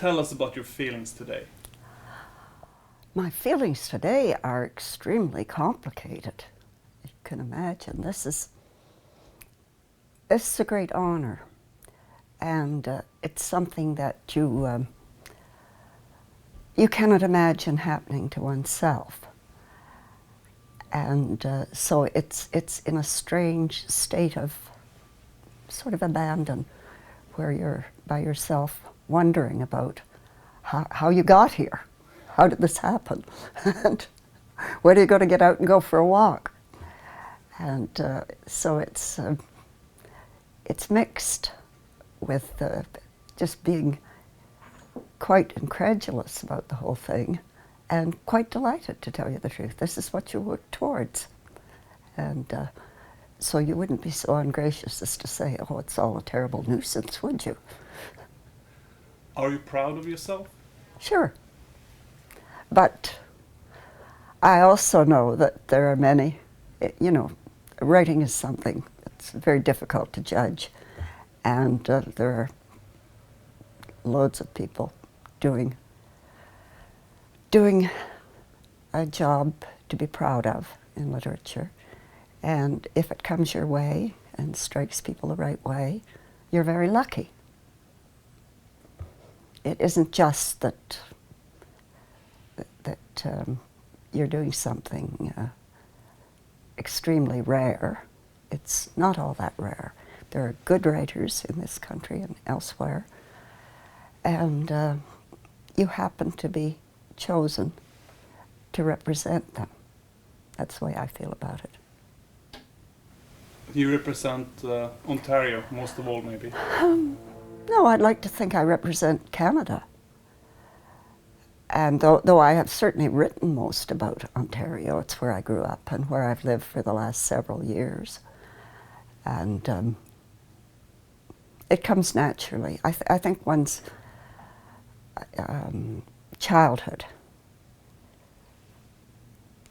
tell us about your feelings today? My feelings today are extremely complicated. You can imagine. This is a great honor, and it's something that you cannot imagine happening to oneself. And so it's in a strange state of sort of abandon, where you're by yourself wondering about how you got here. How did this happen? And when are you going to get out and go for a walk? And so it's mixed with just being quite incredulous about the whole thing, and quite delighted, to tell you the truth. This is what you work towards. And so you wouldn't be so ungracious as to say, oh, it's all a terrible nuisance, would you? Are you proud of yourself? Sure. But I also know that there are many, writing is something that's very difficult to judge. And there are loads of people doing a job to be proud of in literature. And if it comes your way and strikes people the right way, you're very lucky. It isn't just that you're doing something extremely rare. It's not all that rare. There are good writers in this country and elsewhere, and you happen to be chosen to represent them. That's the way I feel about it. You represent Ontario most of all, maybe? No, I'd like to think I represent Canada. And though I have certainly written most about Ontario, it's where I grew up and where I've lived for the last several years. And it comes naturally. I think one's childhood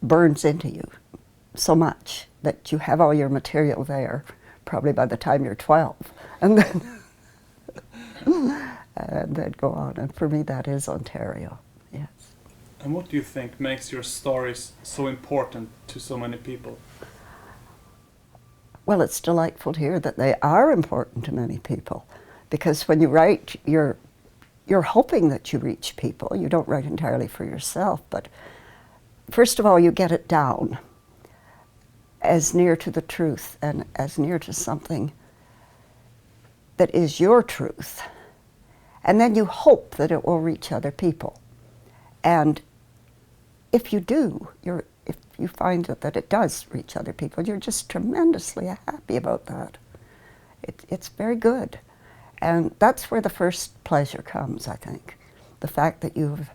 burns into you so much that you have all your material there probably by the time you're 12. And then go on. And for me, that is Ontario. Yes. And what do you think makes your stories so important to so many people? Well, it's delightful to hear that they are important to many people, because when you write, you're hoping that you reach people. You don't write entirely for yourself, but first of all, you get it down as near to the truth and as near to something that is your truth. And then you hope that it will reach other people. And if you do, if you find that it does reach other people, you're just tremendously happy about that. It's very good. And that's where the first pleasure comes, I think. The fact that you've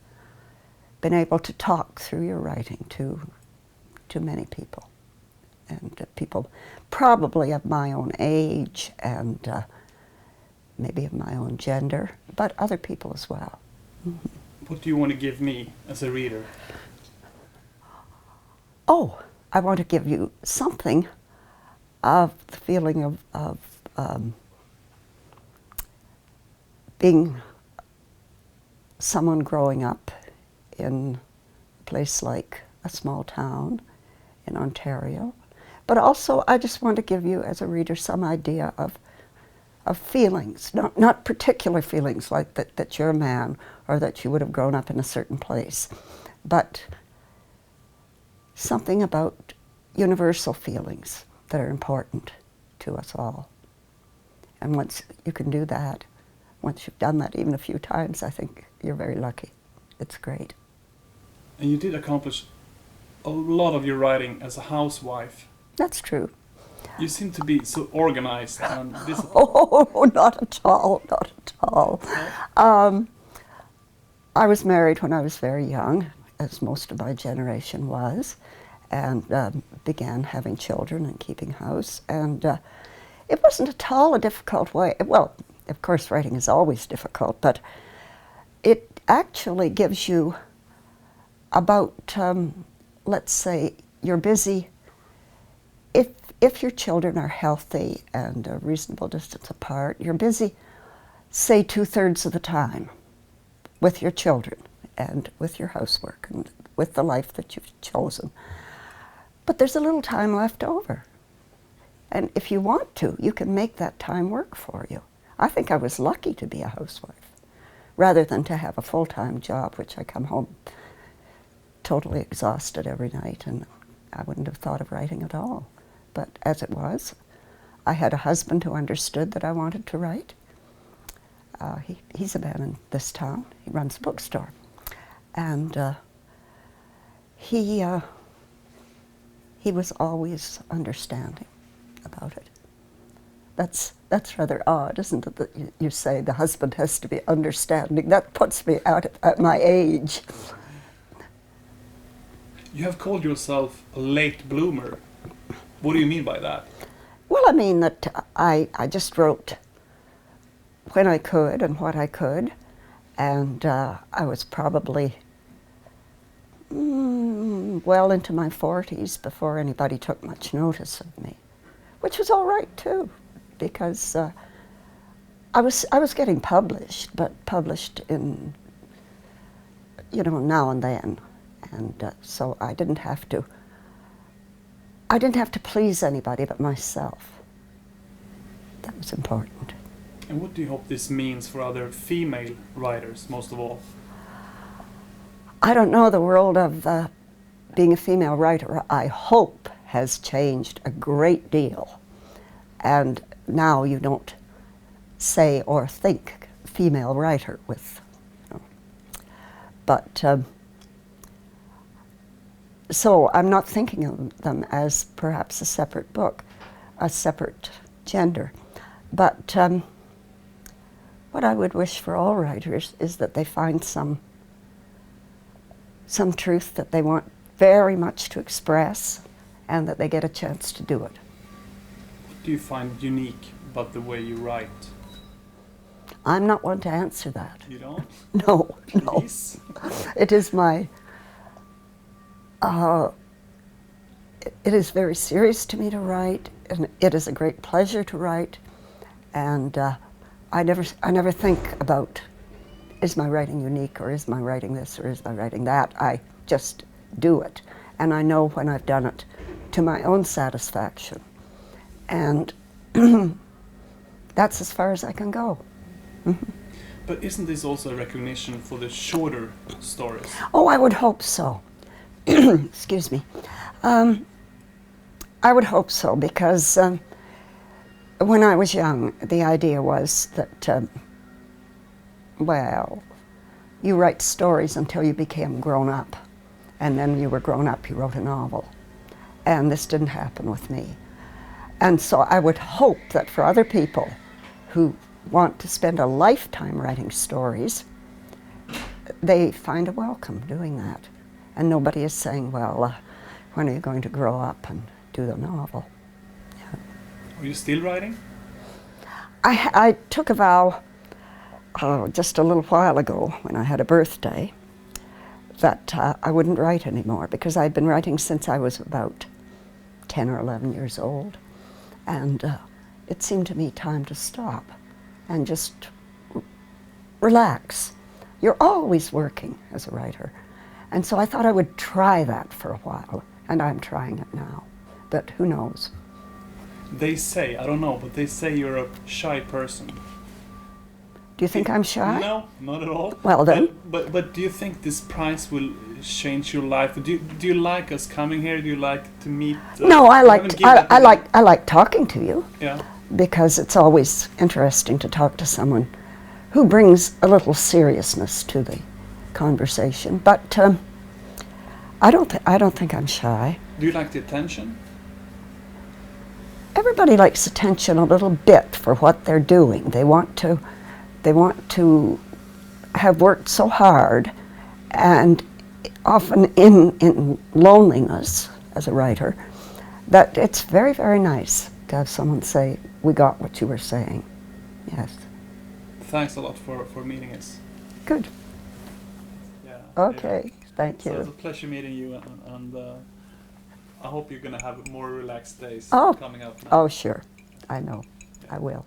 been able to talk through your writing to many people. And people probably of my own age and maybe of my own gender, but other people as well. Mm-hmm. What do you want to give me as a reader? Oh, I want to give you something of the feeling of being someone growing up in a place like a small town in Ontario. But also, I just want to give you, as a reader, some idea of feelings, not particular feelings like that you're a man or that you would have grown up in a certain place, but something about universal feelings that are important to us all. And once you can do that, once you've done that even a few times, I think you're very lucky. It's great. And you did accomplish a lot of your writing as a housewife. That's true. You seem to be so organized and disciplined. Oh, not at all, not at all. I was married when I was very young, as most of my generation was, and began having children and keeping house. And it wasn't at all a difficult way. Well, of course, writing is always difficult, but it actually gives you about, let's say, you're busy. If your children are healthy and a reasonable distance apart, you're busy, say, 2/3 of the time. with your children and with your housework and with the life that you've chosen. But there's a little time left over. And if you want to, you can make that time work for you. I think I was lucky to be a housewife, rather than to have a full-time job, which I come home totally exhausted every night, and I wouldn't have thought of writing at all. But as it was, I had a husband who understood that I wanted to write. He's a man in this town. He runs a bookstore. And he was always understanding about it. That's rather odd, isn't it, that you say the husband has to be understanding. That puts me out at my age. You have called yourself a late bloomer. What do you mean by that? Well, I mean that I just wrote when I could and what I could, and I was probably well into my 40s before anybody took much notice of me, which was all right too, because I was getting published, but published in, you know, now and then, and so I didn't have to please anybody but myself. That was important. And what do you hope this means for other female writers, most of all? I don't know, the world of being a female writer, I hope, has changed a great deal. And now you don't say or think female writer with, you know. But, so I'm not thinking of them as perhaps a separate book, a separate gender. But what I would wish for all writers is that they find some truth that they want very much to express, and that they get a chance to do it. What do you find unique about the way you write? I'm not one to answer that. You don't? No, Please? no. It is my, it is very serious to me to write, and it is a great pleasure to write, and I never think about, is my writing unique, or is my writing this, or is my writing that? I just do it, and I know when I've done it to my own satisfaction, and that's as far as I can go. Mm-hmm. But isn't this also a recognition for the shorter stories? Oh, I would hope so. Excuse me. I would hope so, because when I was young, the idea was that, well, you write stories until you became grown up, and then when you were grown up, you wrote a novel. And this didn't happen with me. And so I would hope that for other people who want to spend a lifetime writing stories, they find a welcome doing that. And nobody is saying, well, when are you going to grow up and do the novel? Yeah. Are you still writing? I took a vow just a little while ago when I had a birthday that I wouldn't write anymore, because I'd been writing since I was about 10 or 11 years old. And it seemed to me time to stop and just relax. You're always working as a writer. And so I thought I would try that for a while, and I'm trying it now. But who knows? They say, I don't know, but they say you're a shy person. Do you think I'm shy? No, not at all. Well then. But do you think this prize will change your life? Do you like us coming here? Do you like to meet? No, I like talking to you. Yeah. Because it's always interesting to talk to someone who brings a little seriousness to the conversation. But I don't think I'm shy. Do you like the attention? Everybody likes attention a little bit for what they're doing. They want to have worked so hard, and often in loneliness as a writer, that it's very, very nice to have someone say, we got what you were saying. Yes. Thanks a lot for meeting us. Good. Yeah. Okay, thank you. So it's a pleasure meeting you, and I hope you're going to have more relaxed days coming up now. Oh, sure. I know. I will.